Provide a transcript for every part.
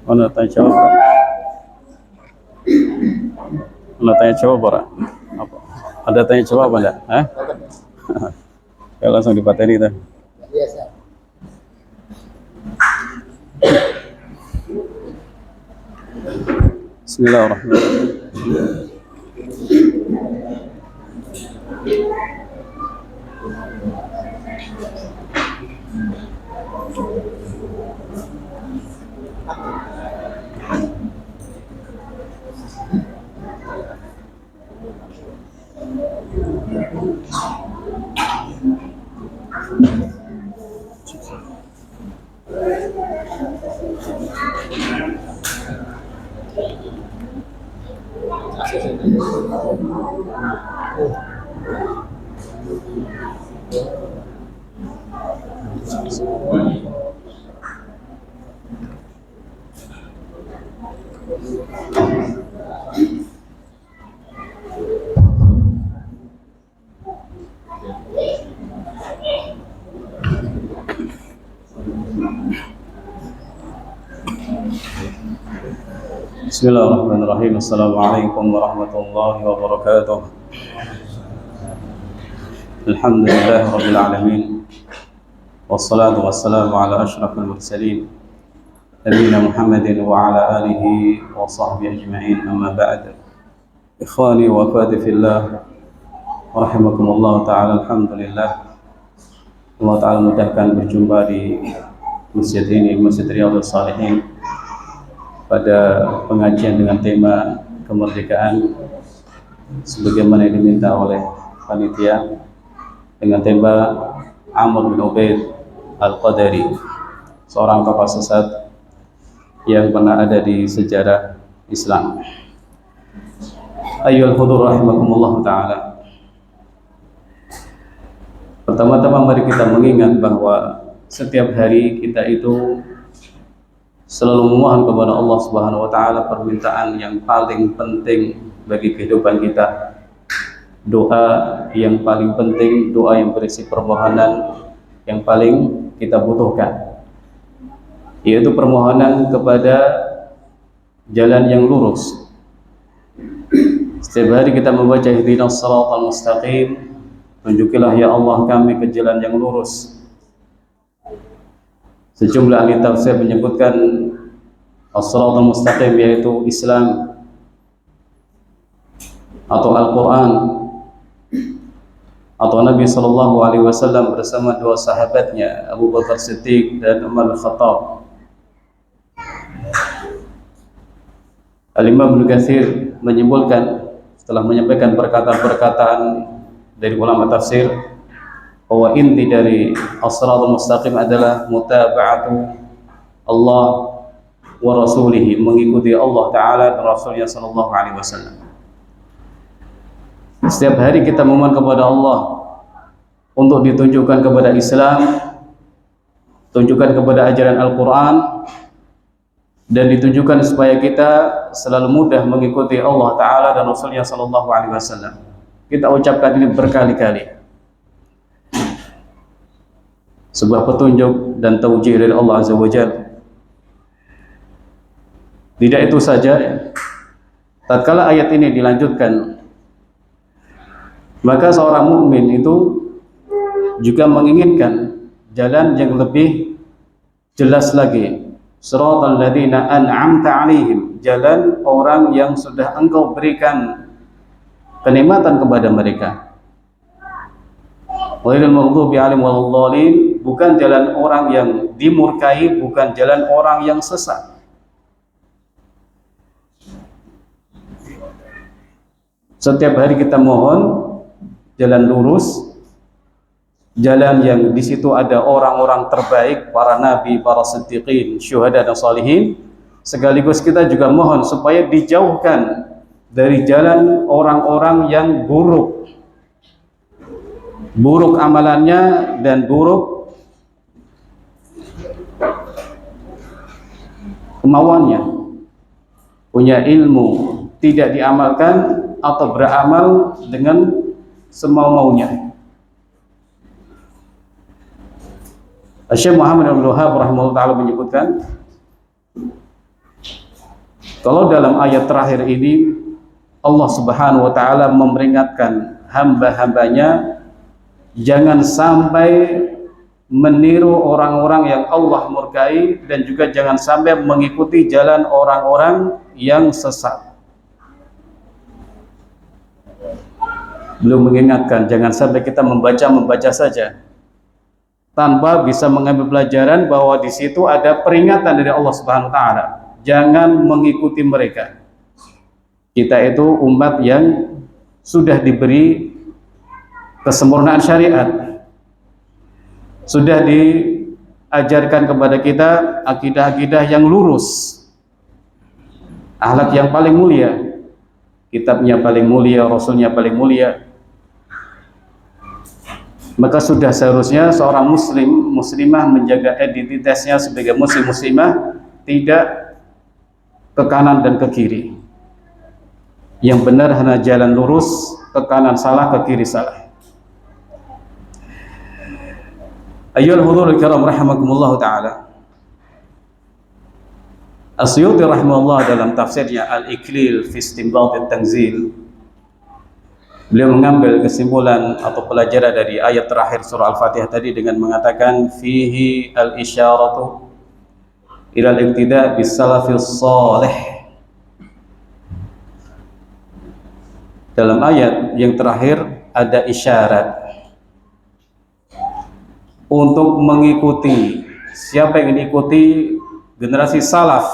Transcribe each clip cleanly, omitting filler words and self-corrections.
Mana tanya jawab? Mana tanya jawab orang? Apa? Ada tanya jawab enggak? Hah? Ya langsung di materi dah. Biasa. Bismillahirrahmanirrahim. Bismillahirrahmanirrahim. Assalamualaikum warahmatullahi wabarakatuh. Alhamdulillah rabbil alamin. Wassalatu wassalamu ala asyrafil mursalin nabiyina Muhammadin wa ala alihi wa sahbihi ajma'in. Amma ba'd. Ikhwani wa akhwati fillah, rahimakumullah taala. Alhamdulillah, Allah taala mudahkan berjumpa di masjid ini, Masjid Riyadhus Shalihin, pada pengajian dengan tema kemerdekaan sebagaimana yang diminta oleh panitia, dengan tema Amr bin Ubaid Al-Qadari, seorang tokoh sesat yang pernah ada di sejarah Islam. Ayyuhal hudur rahimakumullah ta'ala. Pertama-tama mari kita mengingat bahwa setiap hari kita itu selalu memohon kepada Allah Subhanahu wa taala permintaan yang paling penting bagi kehidupan kita. Doa yang paling penting, doa yang berisi permohonan yang paling kita butuhkan, yaitu permohonan kepada jalan yang lurus. Setiap hari kita membaca ihdinas shiratal mustaqim, tunjukilah ya Allah kami ke jalan yang lurus. Sejumlah ahli tafsir menyebutkan as-shiratal mustaqim yaitu Islam atau Al-Quran atau Nabi SAW bersama dua sahabatnya, Abu Bakar Siddiq dan Umar Al-Khattab. Al-Imam Ibnu Katsir menyimpulkan setelah menyampaikan perkataan-perkataan dari ulama tafsir bahwa inti dari as-shiratal mustaqim adalah mutaba'atu Allah wa rasulihi, mengikuti Allah Ta'ala dan Rasulnya Sallallahu Alaihi Wasallam. Setiap hari kita memohon kepada Allah untuk ditunjukkan kepada Islam, tunjukkan kepada ajaran Al-Quran, dan ditunjukkan supaya kita selalu mudah mengikuti Allah Ta'ala dan Rasulnya Sallallahu Alaihi Wasallam. Kita ucapkan ini berkali-kali. Sebuah petunjuk dan taujih dari Allah Azza wa Jalla. Tidak itu saja, tatkala ayat ini dilanjutkan, maka seorang mukmin itu juga menginginkan jalan yang lebih jelas lagi. Shiratal ladzina an'amta 'alaihim, jalan orang yang sudah Engkau berikan kenikmatan kepada mereka. Ghairil maghdubi 'alaihim waladhdallin, bukan jalan orang yang dimurkai, bukan jalan orang yang sesat. Setiap hari kita mohon jalan lurus, jalan yang di situ ada orang-orang terbaik, para nabi, para siddiqin, syuhada dan salihin. Sekaligus kita juga mohon supaya dijauhkan dari jalan orang-orang yang buruk amalannya dan buruk kemauannya, punya ilmu tidak diamalkan atau beramal dengan semau-maunya. Syekh Muhammad bin Abdul Wahhab rahimahullah ta'ala menyebutkan, kalau dalam ayat terakhir ini Allah Subhanahu wa taala memperingatkan hamba-hambanya jangan sampai meniru orang-orang yang Allah murkai, dan juga jangan sampai mengikuti jalan orang-orang yang sesat. Belum mengingatkan jangan sampai kita membaca saja tanpa bisa mengambil pelajaran bahwa di situ ada peringatan dari Allah Subhanahu wa taala. Jangan mengikuti mereka. Kita itu umat yang sudah diberi kesempurnaan syariat. Sudah diajarkan kepada kita akidah-akidah yang lurus. Akhlak yang paling mulia. Kitabnya paling mulia, Rasulnya paling mulia. Maka sudah seharusnya seorang muslim, muslimah menjaga identitasnya sebagai muslim, muslimah, tidak ke kanan dan ke kiri. Yang benar hanya jalan lurus, ke kanan salah, ke kiri salah. Ayyuhal hudhurul kiram rahimakumullah ta'ala. As-Suyuti rahimahullah dalam tafsirnya Al-Iklil fi Istinbat At-Tanzil, beliau mengambil kesimpulan atau pelajaran dari ayat terakhir surah Al-Fatihah tadi dengan mengatakan fihi al-isyaratu ila al-iqtida bis salafis salih. Dalam ayat yang terakhir ada isyarat untuk mengikuti, siapa yang mengikuti generasi salaf.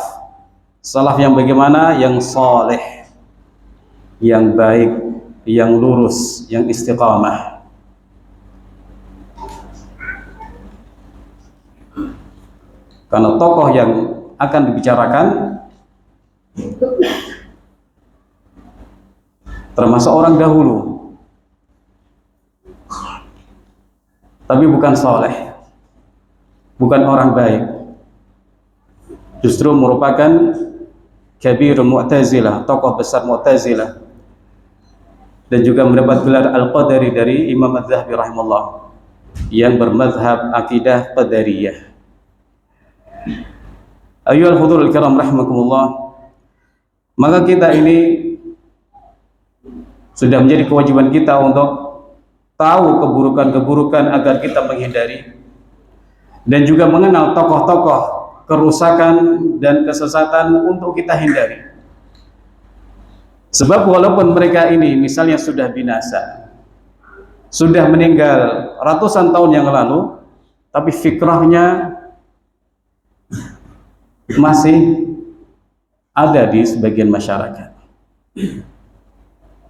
Salaf yang bagaimana? Yang saleh, yang baik, yang lurus, yang istiqamah. Karena tokoh yang akan dibicarakan termasuk orang dahulu, tapi bukan saleh, bukan orang baik, justru merupakan kabir Mu'tazilah, tokoh besar Mu'tazilah, dan juga mendapat gelar Al-Qadari dari Imam Az-Zahabi rahimahullah yang bermazhab akidah Qadariyah. Ayyuhal hudhurul kiram rahimakumullah, maka kita ini sudah menjadi kewajiban kita untuk tahu keburukan-keburukan agar kita menghindari, dan juga mengenal tokoh-tokoh kerusakan dan kesesatan untuk kita hindari. Sebab walaupun mereka ini misalnya sudah binasa, sudah meninggal ratusan tahun yang lalu, tapi fikrahnya masih ada di sebagian masyarakat.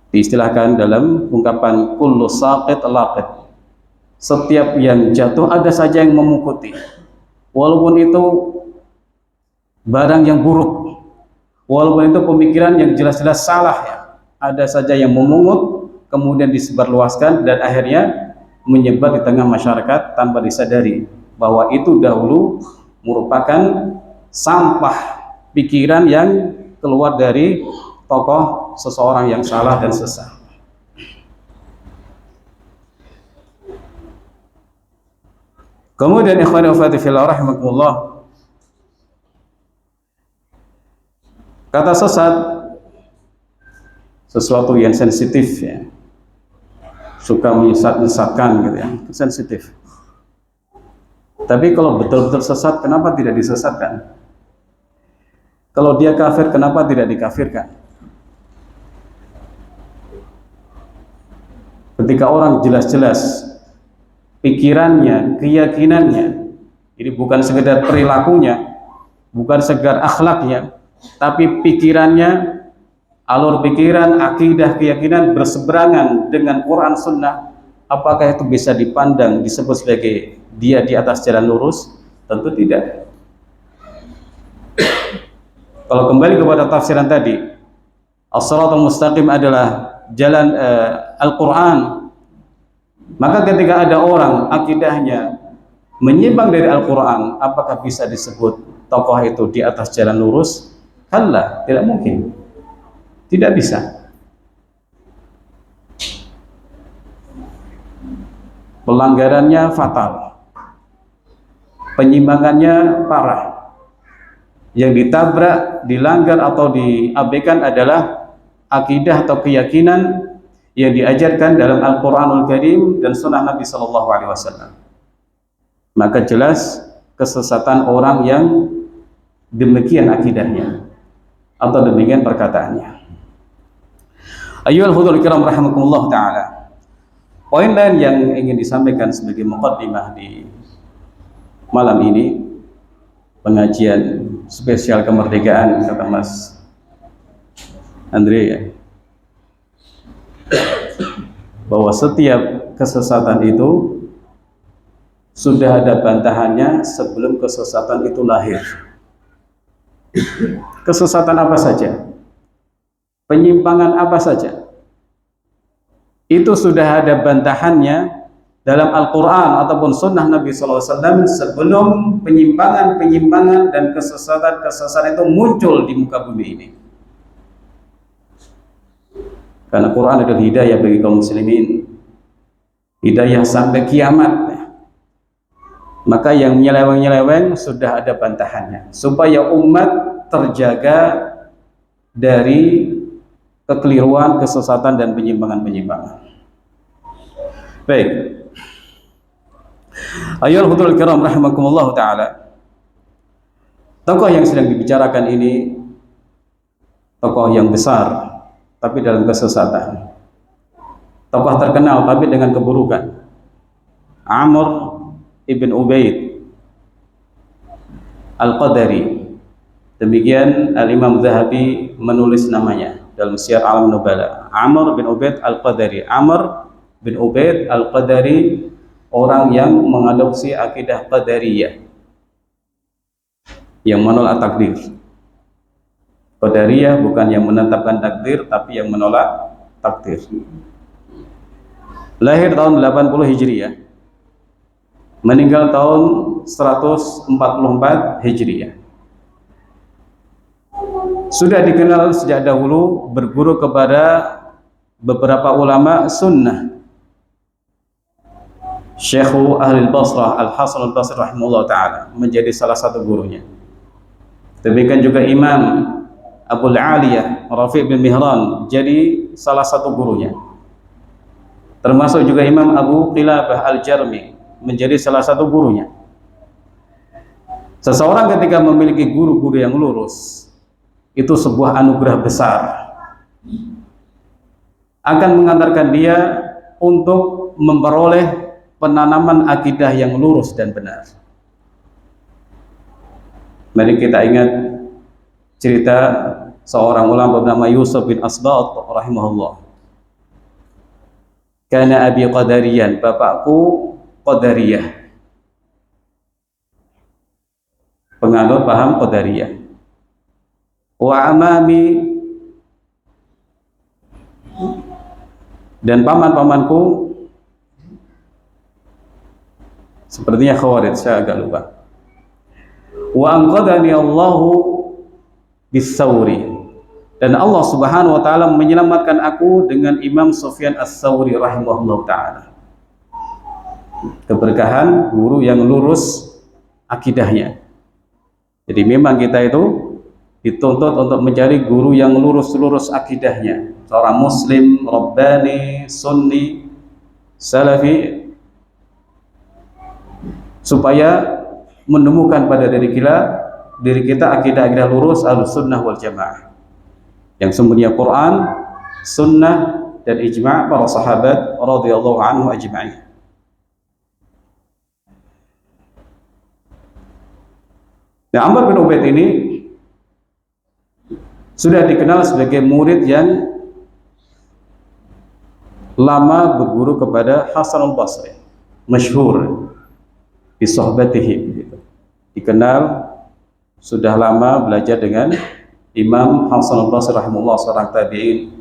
Diistilahkan dalam ungkapan kullu saqit laqit, setiap yang jatuh ada saja yang memukuti, walaupun itu barang yang buruk, walaupun itu pemikiran yang jelas-jelas salah, ya, ada saja yang memungut, kemudian disebarluaskan dan akhirnya menyebar di tengah masyarakat tanpa disadari bahwa itu dahulu merupakan sampah pikiran yang keluar dari tokoh seseorang yang salah dan sesat. Kemudian ikhwani wa akhwati fillah rahimakumullah, kata sesat sesuatu yang sensitif, ya, suka menyesatkan gitu ya, sensitif. Tapi kalau betul-betul sesat, kenapa tidak disesatkan? Kalau dia kafir, kenapa tidak dikafirkan? Ketika orang jelas-jelas pikirannya, keyakinannya, ini bukan sekedar perilakunya, bukan sekedar akhlaknya, tapi pikirannya, alur pikiran, akidah, keyakinan berseberangan dengan Quran Sunnah, apakah itu bisa dipandang disebut sebagai dia di atas jalan lurus? Tentu tidak. Kalau kembali kepada tafsiran tadi, as-siratal mustaqim adalah jalan Al-Quran, maka ketika ada orang akidahnya menyimpang dari Al-Quran, apakah bisa disebut tokoh itu di atas jalan lurus? Kalla, tidak mungkin, tidak bisa. Pelanggarannya fatal. penyimpangannya parah. Yang ditabrak, dilanggar atau diabaikan adalah akidah atau keyakinan yang diajarkan dalam Al-Quranul Karim dan Sunnah Nabi Sallallahu Alaihi Wasallam. Maka jelas kesesatan orang yang demikian akidahnya atau demikian perkataannya. Ayyuhal hudhur kiram rahimakumullah ta'ala. Poin lain yang ingin disampaikan sebagai muqaddimah di malam ini, pengajian spesial kemerdekaan kata Mas Andre ya, bahwa setiap kesesatan itu sudah ada bantahannya sebelum kesesatan itu lahir. Kesesatan apa saja, penyimpangan apa saja, itu sudah ada bantahannya dalam Al-Quran ataupun Sunnah Nabi SAW sebelum penyimpangan dan kesesatan itu muncul di muka bumi ini. Karena Quran adalah hidayah bagi kaum muslimin, hidayah sampai kiamat. Maka yang menyeleweng-nyeleweng sudah ada bantahannya supaya umat terjaga dari kekeliruan, kesesatan dan penyimpangan. Baik. Ayyuhal hudhurul kiram rahimakumullah ta'ala. Tokoh yang sedang dibicarakan ini tokoh yang besar tapi dalam kesesatan. Tokoh terkenal tapi dengan keburukan. Amr ibn Ubaid Al-Qadari. Demikian Al-Imam Zahabi menulis namanya dalam Syiar A'lam Nubala. Amr bin Ubaid Al-Qadari. Amr bin Ubaid Al-Qadari, orang yang mengadopsi akidah Qadariyah, yang menolak takdir. Qadariyah bukan yang menetapkan takdir, tapi yang menolak takdir. Lahir tahun 80 Hijriah, meninggal tahun 144 Hijriah. Sudah dikenal sejak dahulu berguru kepada beberapa ulama sunnah. Syekhu Ahlul Basrah Al-Hasan Al-Basri rahimahullah ta'ala menjadi salah satu gurunya. Demikian juga Imam Abul Aliyah Rafi' bin Mihran jadi salah satu gurunya. Termasuk juga Imam Abu Qilabah Al-Jarmi menjadi salah satu gurunya. Seseorang ketika memiliki guru-guru yang lurus, itu sebuah anugerah besar, akan mengantarkan dia untuk memperoleh penanaman akidah yang lurus dan benar. Mari kita ingat cerita seorang ulama bernama Yusuf bin Asbat rahimahullah. Kana abi qadariyan, bapakku qadariyah, penganut paham qadariyah. Wa amami, dan paman-pamanku sepertinya Khawarij, saya agak lupa. Wa anqadani Allahu bis-Sauri, dan Allah Subhanahu wa taala menyelamatkan aku dengan Imam Sufyan Ats-Tsauri rahimahullah taala. Keberkahan guru yang lurus akidahnya. Jadi memang kita itu dituntut untuk mencari guru yang lurus akidahnya, seorang muslim, rabbani, sunni, salafi, supaya menemukan pada diri kita akidah lurus Ahlussunnah wal Jamaah yang sumbernya Quran, sunnah dan ijma' para sahabat radhiyallahu anhu ajma'in. Nah, Amr bin Ubaid ini sudah dikenal sebagai murid yang lama berguru kepada Hasan al-Basri, masyhur bi sohbatihi, gitu. Dikenal sudah lama belajar dengan Imam Hasan al-Basri rahimahullah, seorang tabi'in.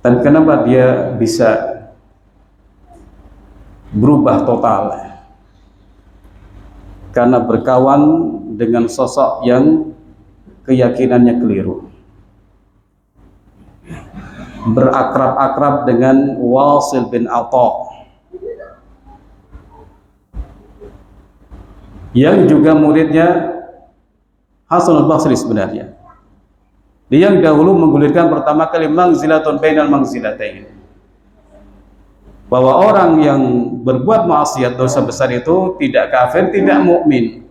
Dan kenapa dia bisa berubah total? Karena berkawan dengan sosok yang keyakinannya keliru, berakrab-akrab dengan Wasil bin Atha, yang juga muridnya Hasan al-Basri sebenarnya. Dia yang dahulu menggulirkan pertama kali manzilatun bainal manzilatain, bahwa orang yang berbuat maksiat dosa besar itu tidak kafir, tidak mukmin.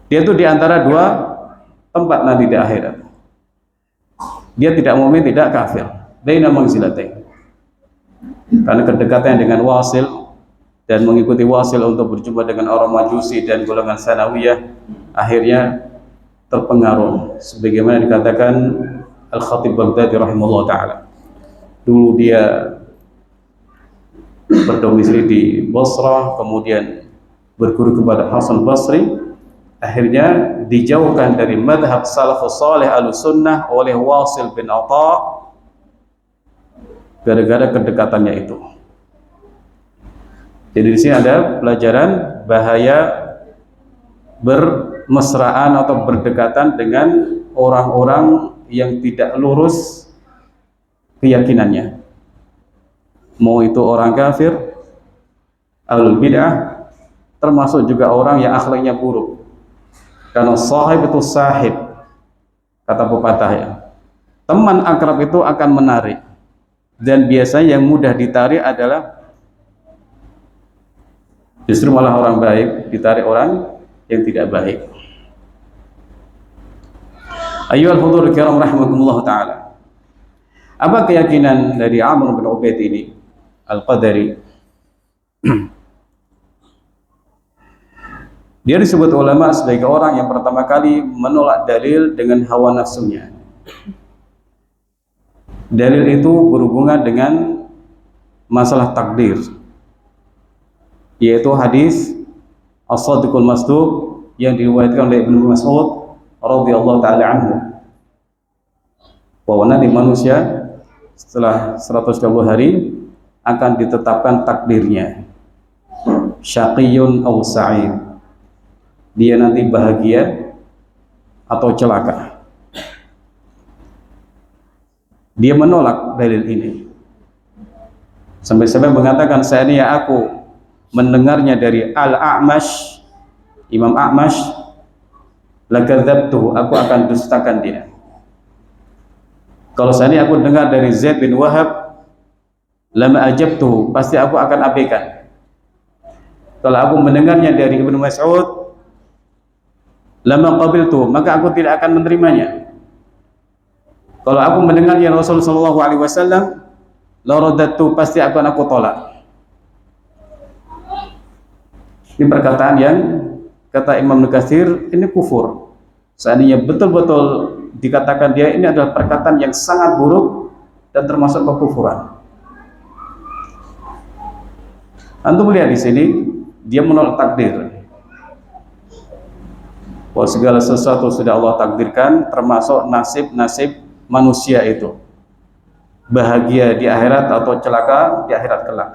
Dia itu di antara dua tempat nanti di akhirat. Dia tidak mukmin, tidak kafir. Bainal manzilatain. Karena kedekatannya dengan wasil dan mengikuti wasil untuk berjumpa dengan orang Majusi dan golongan Sanawiyah, akhirnya terpengaruh sebagaimana dikatakan Al-Khatib Baghdadi rahimahullah ta'ala. Dulu dia berdomisili di Basrah, kemudian berguru kepada Hasan Basri, akhirnya dijauhkan dari madhab salafus salih al-sunnah oleh Wasil bin Atha gara-gara kedekatannya itu. Jadi di sini ada pelajaran bahaya bermesraan atau berdekatan dengan orang-orang yang tidak lurus keyakinannya, mau itu orang kafir, ahlul bid'ah, termasuk juga orang yang akhlaknya buruk. Karena sahib itu sahib, kata pepatah ya, teman akrab itu akan menarik, dan biasanya yang mudah ditarik adalah justru malah orang baik ditarik orang yang tidak baik. Ayyuhal hudur kiram rahimakumullah ta'ala. Apa keyakinan dari Amr bin Ubaid ini Al-Qadari? Dia disebut ulama sebagai orang yang pertama kali menolak dalil dengan hawa nafsunya. Dalil itu berhubungan dengan masalah takdir, yaitu hadis As-Sadiqul Masduq yang diriwayatkan oleh Ibnu Mas'ud radhiyallahu taala anhu, bahwa nanti manusia setelah 120 hari akan ditetapkan takdirnya, syaqiyun aw sa'id, dia nanti bahagia atau celaka. Dia menolak dalil ini sampai-sampai mengatakan, seandainya aku mendengarnya dari Al-A'mash, Imam A'mash, lakadzabtuhu, aku akan dustakan dia. Kalau seandainya aku dengar dari Zaid bin Wahab, lama ajabtuhu, pasti aku akan abaikan. Kalau aku mendengarnya dari Ibnu Mas'ud, lama qabiltuhu, maka aku tidak akan menerimanya. Kalau aku mendengarnya Rasul sallallahu alaihi wasallam, la raddatu, pasti akan aku tolak. Ini perkataan yang kata Imam Nukatsir ini kufur. Seandainya betul-betul dikatakan dia, ini adalah perkataan yang sangat buruk dan termasuk kekufuran. Antum lihat di sini, dia menolak takdir. Bahwa segala sesuatu sudah Allah takdirkan, termasuk nasib-nasib manusia itu, bahagia di akhirat atau celaka di akhirat kelak.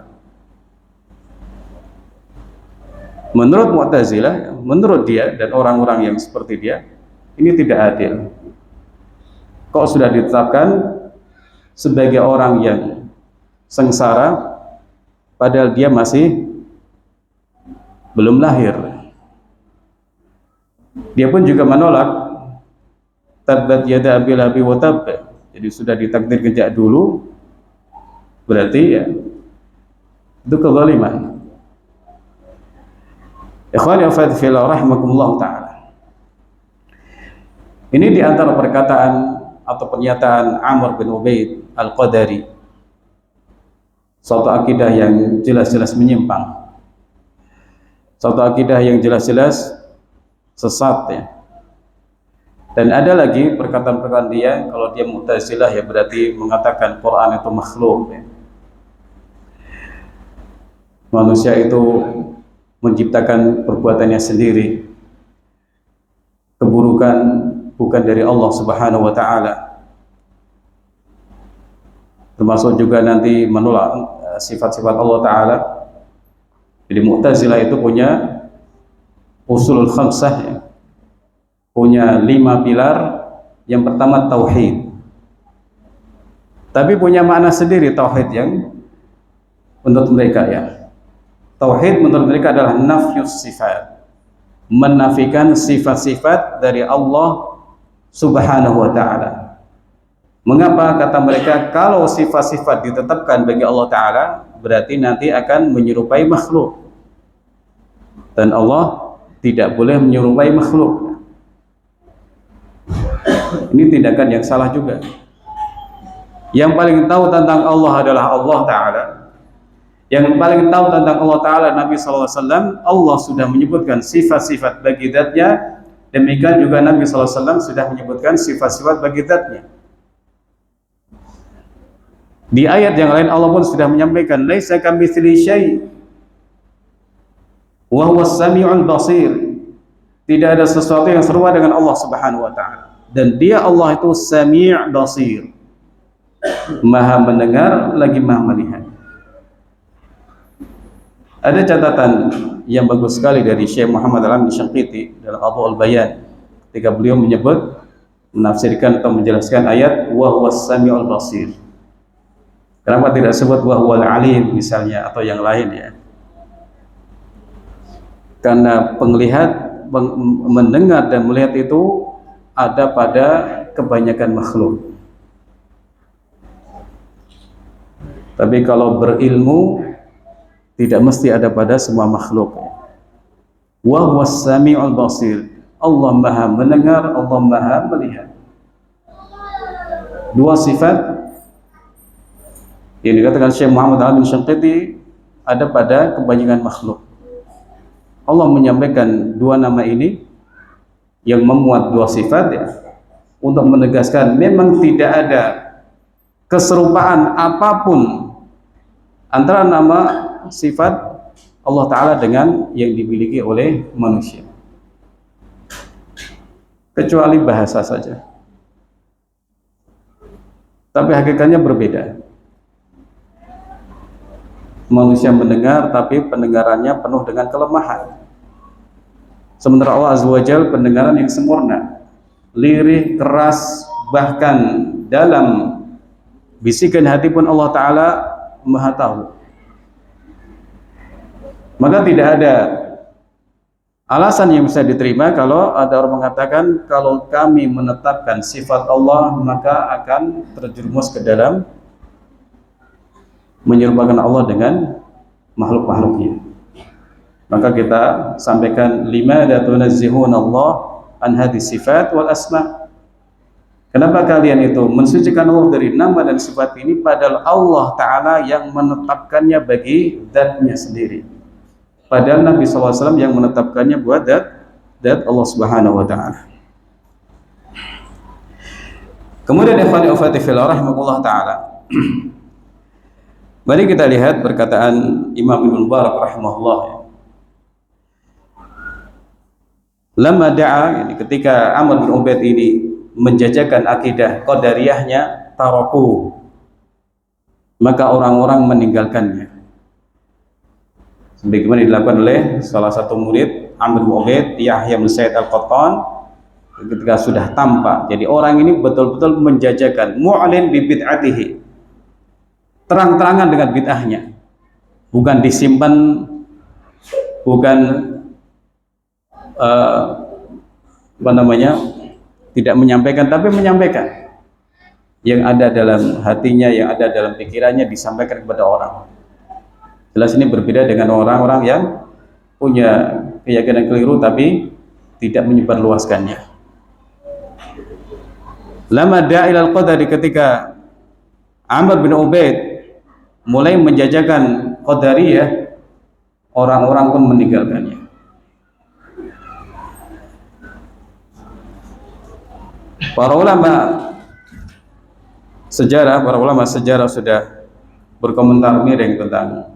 Menurut Mu'tazilah, menurut dia dan orang-orang yang seperti dia, ini tidak adil. Kok sudah ditetapkan sebagai orang yang sengsara, padahal dia masih belum lahir. Dia pun juga menolak tabbat yada abil abi wa tabb. Jadi sudah ditakdir sejak dulu, berarti ya itu kezaliman. Ikhwani wa fillah rahimakumullah ta'ala. Ini di antara perkataan atau pernyataan Amr bin Ubaid Al-Qadari, suatu akidah yang jelas-jelas menyimpang, suatu akidah yang jelas-jelas sesat ya. Dan ada lagi perkataan-perkataan dia, kalau dia Mu'tazilah ya berarti mengatakan Quran itu makhluk ya. Manusia itu menciptakan perbuatannya sendiri, keburukan bukan dari Allah Subhanahu wa ta'ala. Termasuk juga nanti menolak sifat-sifat Allah ta'ala. Jadi Mu'tazilah itu punya usulul khamsah ya, punya 5 pilar. Yang pertama tauhid, tapi punya makna sendiri tauhid yang menurut mereka ya. Tauhid menurut mereka adalah nafyus sifat, menafikan sifat-sifat dari Allah Subhanahu wa taala. Mengapa kata mereka kalau sifat-sifat ditetapkan bagi Allah taala berarti nanti akan menyerupai makhluk, dan Allah tidak boleh menyerupai makhluk. Ini tindakan yang salah juga. Yang paling tahu tentang Allah adalah Allah taala. Yang paling tahu tentang Allah taala Nabi sallallahu alaihi wasallam. Allah sudah menyebutkan sifat-sifat bagi zatnya, demikian juga Nabi sallallahu alaihi wasallam sudah menyebutkan sifat-sifat bagi zatnya. Di ayat yang lain Allah pun sudah menyampaikan laisa kamitsli syai' wa huwas samiul basir. Tidak ada sesuatu yang serupa dengan Allah Subhanahu wa taala, dan dia Allah itu sami' basir, maha mendengar lagi maha melihat. Ada catatan yang bagus sekali dari Syekh Muhammad Al-Amin Syinqiti dalam Adwa'ul Bayan ketika beliau menyebut, menafsirkan atau menjelaskan ayat wa huwas samiul basir. Kenapa tidak sebut wa huwal alim misalnya atau yang lain ya? Karena penglihat, mendengar dan melihat itu ada pada kebanyakan makhluk. Tapi kalau berilmu tidak mesti ada pada semua makhluk. Wa huwas samiul basir. Allah maha mendengar, Allah maha melihat. Dua sifat yang dikatakan Syekh Muhammad Al-Amin Syinqiti ada pada kebanyakan makhluk. Allah menyampaikan dua nama ini yang memuat dua sifat ya, untuk menegaskan memang tidak ada keserupaan apapun antara nama sifat Allah Ta'ala dengan yang dimiliki oleh manusia, kecuali bahasa saja. Tapi hakikatnya berbeda. Manusia mendengar tapi pendengarannya penuh dengan kelemahan, sementara Allah Azza wa Jalla pendengaran yang sempurna, lirih, keras, bahkan dalam bisikan hati pun Allah Ta'ala maha tahu. Maka tidak ada alasan yang bisa diterima kalau ada orang mengatakan kalau kami menetapkan sifat Allah maka akan terjerumus ke dalam menyerupakan Allah dengan makhluk-makhluknya. Maka kita sampaikan lima tunazzihuna Allah an hadhihi sifat wal asma. Kenapa kalian itu mensucikan Allah dari nama dan sifat ini padahal Allah Ta'ala yang menetapkannya bagi zatnya sendiri, padahal Nabi SAW yang menetapkannya buat zat Allah Subhanahu wa Ta'ala. Kemudian ikhwani wa akhwati fillah rahimakumullah ta'ala, mari kita lihat perkataan Imam Ibnu Mubarak rahimahullah. Lama da'a, ketika Amr bin Ubaid ini menjajakan akidah qadariyahnya, taraku, maka orang-orang meninggalkannya. Sebagaimana dilakukan oleh salah satu murid Amr bin Ubaid, Yahya bin Sa'id Al-Qattan, ketika sudah tampak. Jadi orang ini betul-betul menjajakan, mu'lin bi bid'atihi, terang-terangan dengan bid'ahnya, bukan disimpan, bukan tidak menyampaikan, tapi menyampaikan yang ada dalam hatinya, yang ada dalam pikirannya disampaikan kepada orang. Jelas ini berbeda dengan orang-orang yang punya keyakinan keliru tapi tidak menyebarluaskannya. Lama da'ilal qadari, ketika Amr bin Ubaid mulai menjajakan qadariyah, orang-orang pun meninggalkannya. Para ulama sejarah sudah berkomentar miring tentang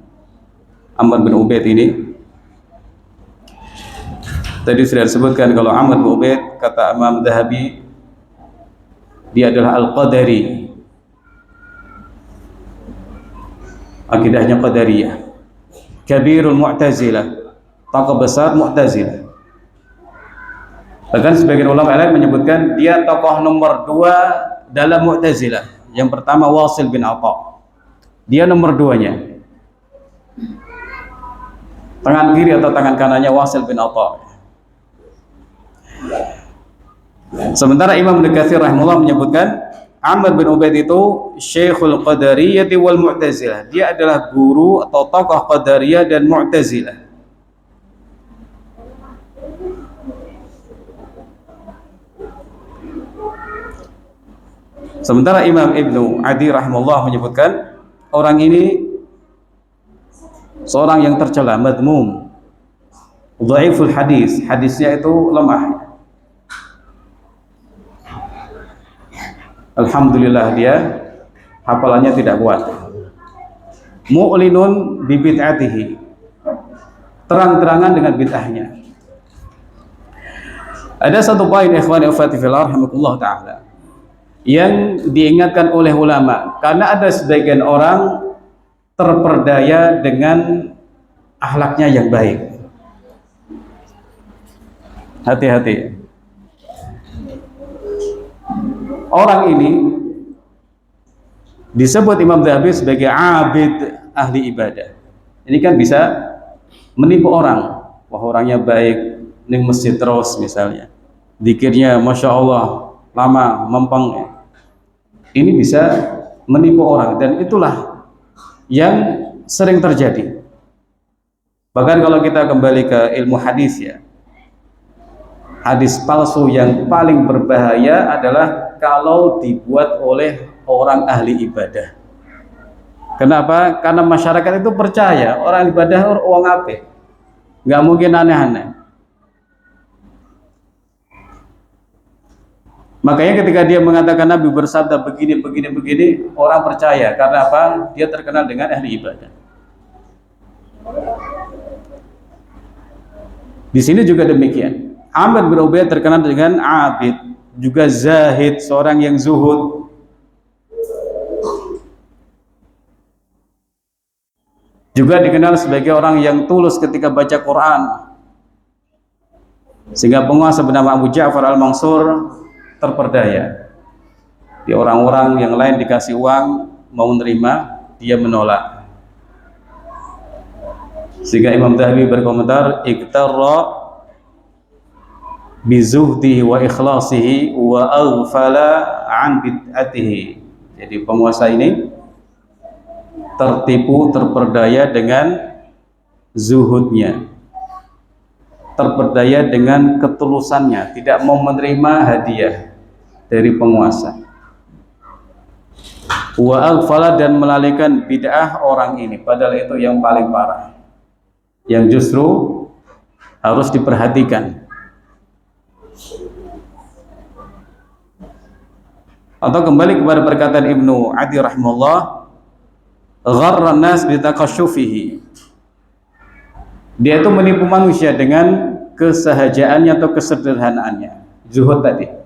Amr bin Ubaid ini. Tadi sudah disebutkan kalau Amr bin Ubaid, kata Imam Dhahabi, dia adalah Al-Qadari, akidahnya Qadariyah, Kabirul Mu'tazilah, tokoh besar Mu'tazilah. Bahkan sebagian ulama lain menyebutkan dia tokoh nomor 2 dalam Mu'tazilah. Yang pertama Wasil bin Atha, dia nomor 2-nya. tangan kiri atau tangan kanannya Wasil bin Atha. Sementara Imam Ibnu Katsir rahimahullah menyebutkan Amr bin Ubaid itu Syekhul Qadariyah wal Mu'tazilah. Dia adalah guru atau tokoh Qadariyah dan Mu'tazilah. Sementara Imam Ibnu Adi rahimahullah menyebutkan orang ini seorang yang tercela, madmum, dhaiful hadis, hadisnya itu lemah. Alhamdulillah dia hafalannya tidak kuat. Mu'linun bi bid'atihi, terang-terangan dengan bid'ahnya. Ada satu poin ikhwani wa akhwati fillah rahimakumullah taala yang diingatkan oleh ulama, karena ada sebagian orang terperdaya dengan akhlaknya yang baik. Hati-hati. Orang ini disebut Imam Dzahabi sebagai abid ahli ibadah. Ini kan bisa menipu orang. Wah, orangnya baik, ning masjid terus misalnya. Zikirnya Masya Allah lama, mempeng. Ini bisa menipu orang, dan itulah yang sering terjadi. Bahkan kalau kita kembali ke ilmu hadis ya, hadis palsu yang paling berbahaya adalah kalau dibuat oleh orang ahli ibadah. Kenapa? Karena masyarakat itu percaya orang ibadah orang apik, nggak mungkin aneh-aneh. Makanya ketika dia mengatakan Nabi bersabda begini, orang percaya. Karena apa? Dia terkenal dengan ahli ibadah. Di sini juga demikian. Amr bin Ubaid terkenal dengan abid, juga zahid, seorang yang zuhud. Juga dikenal sebagai orang yang tulus ketika baca Quran. Sehingga penguasa bernama Abu Ja'far al-Mansur terperdaya. Di orang-orang yang lain dikasih uang mau menerima, dia menolak. Sehingga Imam Dzahabi berkomentar, iktarra bizuhdihi wa ikhlasihi wa aghfala an bid'atihi. Jadi penguasa ini tertipu, terperdaya dengan zuhudnya, terperdaya dengan ketulusannya, tidak mau menerima hadiah dari penguasa. Wa aghfala, dan melalaikan bid'ah orang ini, padahal itu yang paling parah, yang justru harus diperhatikan. Atau kembali kepada perkataan Ibnu Adi rahimahullah, gharran nas bi taqasyufihi. Dia itu menipu manusia dengan kesahajaannya atau kesederhanaannya, zuhud tadi.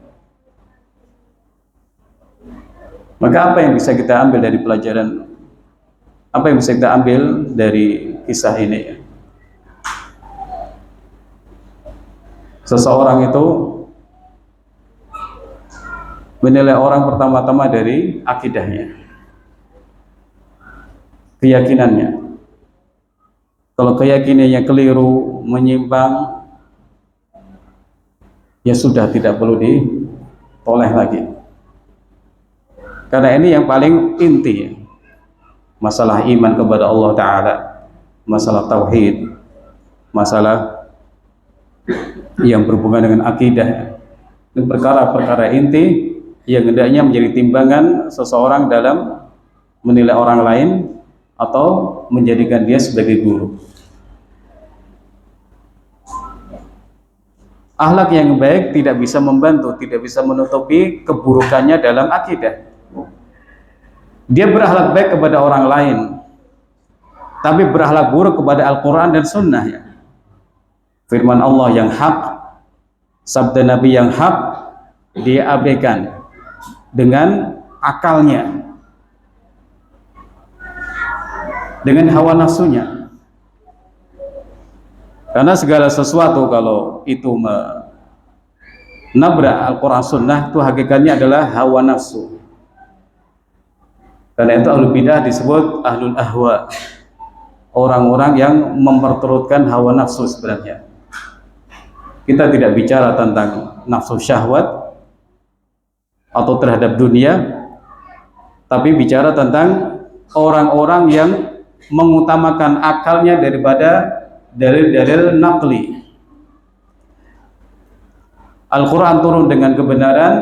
Maka apa yang bisa kita ambil dari pelajaran, apa yang bisa kita ambil dari kisah ini? Seseorang itu menilai orang pertama-tama dari akidahnya, keyakinannya. Kalau keyakinannya keliru, menyimpang, ya sudah, tidak perlu ditoleh lagi. Karena ini yang paling inti, masalah iman kepada Allah Ta'ala, masalah tauhid, masalah yang berhubungan dengan akidah. Ini perkara-perkara inti yang hendaknya menjadi timbangan seseorang dalam menilai orang lain atau menjadikan dia sebagai guru. Akhlak yang baik tidak bisa membantu, tidak bisa menutupi keburukannya dalam akidah. Dia berakhlak baik kepada orang lain, tapi berakhlak buruk kepada Al-Quran dan Sunnah ya. Firman Allah yang hak, sabda Nabi yang hak, dia abaikan dengan akalnya, dengan hawa nafsunya. Karena segala sesuatu kalau itu menabrak Al-Quran Sunnah, itu hakikatnya adalah hawa nafsu. Karena itu ahlul bidah disebut ahlul ahwa, orang-orang yang memperturutkan hawa nafsu sebenarnya. Kita tidak bicara tentang nafsu syahwat atau terhadap dunia, tapi bicara tentang orang-orang yang mengutamakan akalnya daripada dalil-dalil naqli. Al-Quran turun dengan kebenaran,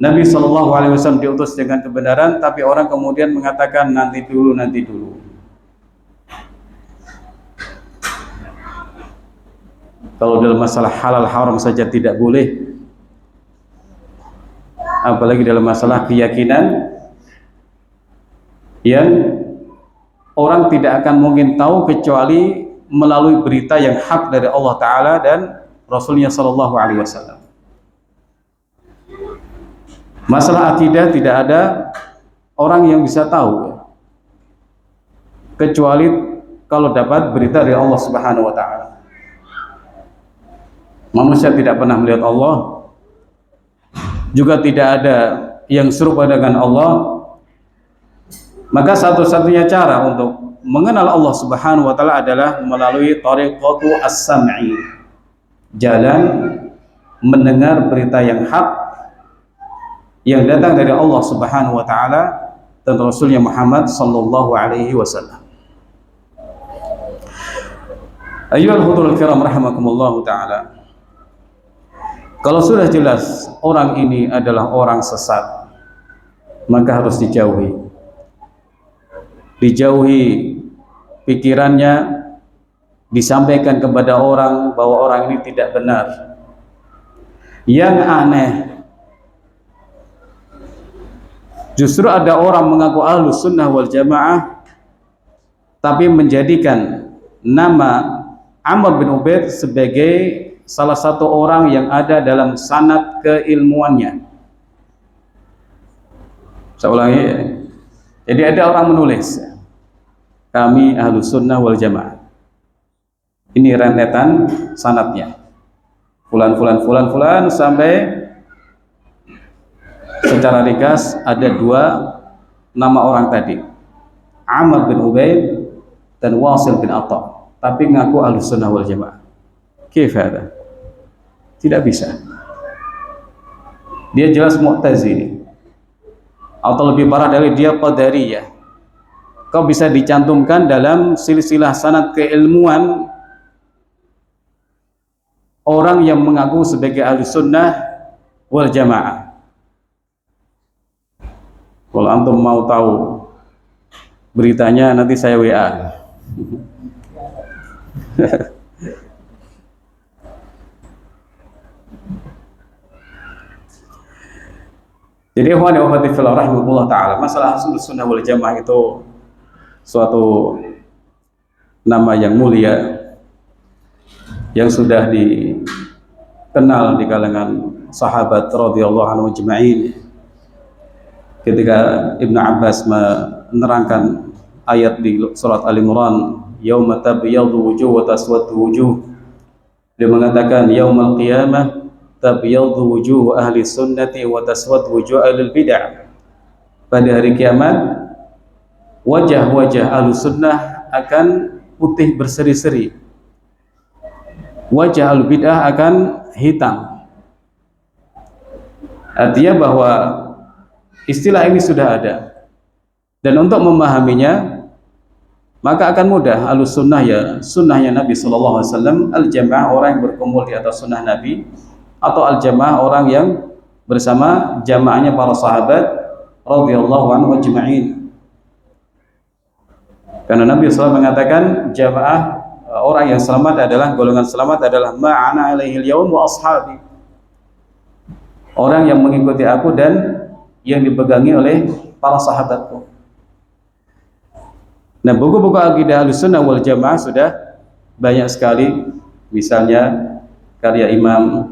Nabi SAW diutus dengan kebenaran, tapi orang kemudian mengatakan nanti dulu, nanti dulu. Kalau dalam masalah halal haram saja tidak boleh, apalagi dalam masalah keyakinan yang orang tidak akan mungkin tahu kecuali melalui berita yang hak dari Allah Ta'ala dan Rasulnya Sallallahu Alaihi Wasallam. Masalah akidah tidak ada orang yang bisa tahu kecuali kalau dapat berita dari Allah Subhanahu Wa Ta'ala. Manusia tidak pernah melihat Allah, juga tidak ada yang serupa dengan Allah. Maka satu-satunya cara untuk mengenal Allah Subhanahu Wa Ta'ala adalah melalui tariqatu as-sam'i, jalan mendengar berita yang hak yang datang dari Allah Subhanahu Wa Ta'ala dan Rasulnya Muhammad Sallallahu Alaihi Wasallam. Ayyuhal hudurul kiram rahimakumullah ta'ala, kalau sudah jelas orang ini adalah orang sesat, maka harus dijauhi. Dijauhi pikirannya, disampaikan kepada orang bahwa orang ini tidak benar. Yang aneh, justru ada orang mengaku Ahlus Sunnah wal Jamaah tapi menjadikan nama Amr bin Ubaid sebagai salah satu orang yang ada dalam sanad keilmuannya. Saya ulangi. Jadi ada orang menulis, kami Ahlus Sunnah wal Jamaah. Ini rentetan sanadnya. Fulan sampai secara ringkas ada dua nama orang tadi, Amr bin Ubaid dan Wasil bin Atta, tapi ngaku Ahlus Sunnah wal Jamaah. Kifada? Tidak bisa. Dia jelas Mu'tazili, atau lebih parah dari dia Qadariyah. Kau bisa dicantumkan dalam silsilah sanad keilmuan orang yang mengaku sebagai Ahlus Sunnah wal Jamaah. Kalau antum mau tahu beritanya, nanti saya WA. Jadi ikhwan wa akhwati fillah rahimakumullah taala, masalah Ahlus Sunnah wal Jamaah itu suatu nama yang mulia yang sudah dikenal di kalangan sahabat radhiyallahu anhum ajma'in. Ketika Ibnu Abbas menerangkan ayat di surat Al-Imran, yauma tabyaddu wujuh wa taswaddu wujuh, dia mengatakan yaumal qiyamah tabyaddu wujuh ahli sunnati wa taswaddu wujuh ahli bid'ah. Pada hari kiamat wajah-wajah ahli sunnah akan putih berseri-seri, wajah ahli bid'ah akan hitam. Artinya bahwa istilah ini sudah ada, dan untuk memahaminya maka akan mudah. Ahlus sunnah ya sunnahnya Nabi Sallallahu Alaihi Wasallam, al jamaah orang yang berkumpul di atas sunnah Nabi, atau al jamaah orang yang bersama jamaahnya para sahabat radhiyallahu anhum ajma'in. Karena Nabi SAW mengatakan jamaah orang yang selamat adalah, golongan selamat adalah ma'ana alaihil yaum wa ashabi, orang yang mengikuti aku dan yang dipegangi oleh para sahabatku. Nah, buku-buku akidah Ahlussunnah wal Jamaah sudah banyak sekali, misalnya karya Imam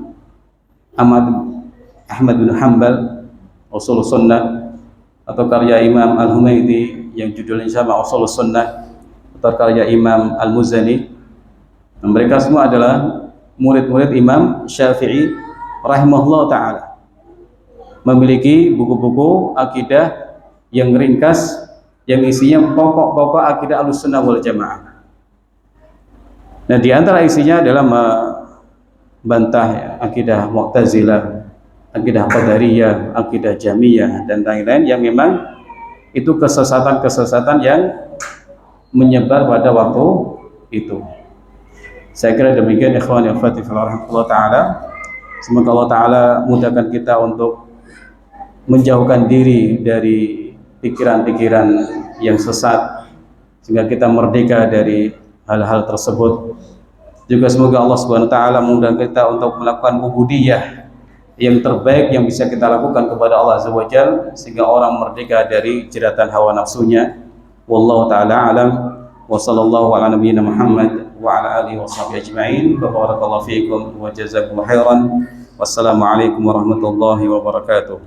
Ahmad bin Hanbal Ushulus Sunnah, atau karya Imam Al-Humaydi yang judulnya sama Ushulus Sunnah, atau karya Imam Al-Muzani. Mereka semua adalah murid-murid Imam Syafi'i rahimahullah ta'ala, memiliki buku-buku akidah yang ringkas yang isinya pokok-pokok akidah Ahlussunnah wal Jamaah. Nah, di antara isinya adalah membantah ya, akidah Mu'tazilah, akidah Qadariyah, akidah Jamiyah dan lain-lain yang memang itu kesesatan-kesesatan yang menyebar pada waktu itu. Saya kira demikian ikhwan yang rahimahullah taala. Semoga Allah taala mudahkan kita untuk menjauhkan diri dari pikiran-pikiran yang sesat sehingga kita merdeka dari hal-hal tersebut. Juga semoga Allah Subhanahu wa taala memudahkan kita untuk melakukan ubudiyah yang terbaik yang bisa kita lakukan kepada Allah Azza wa Jalla sehingga orang merdeka dari jeratan hawa nafsunya. Wallahu taala alam wa sallallahu ala nabiyyina Muhammad wa ala alihi washabbihi ajma'in. Barakallahu fiikum wa jazakumullahu khairan. Wassalamualaikum warahmatullahi wabarakatuh.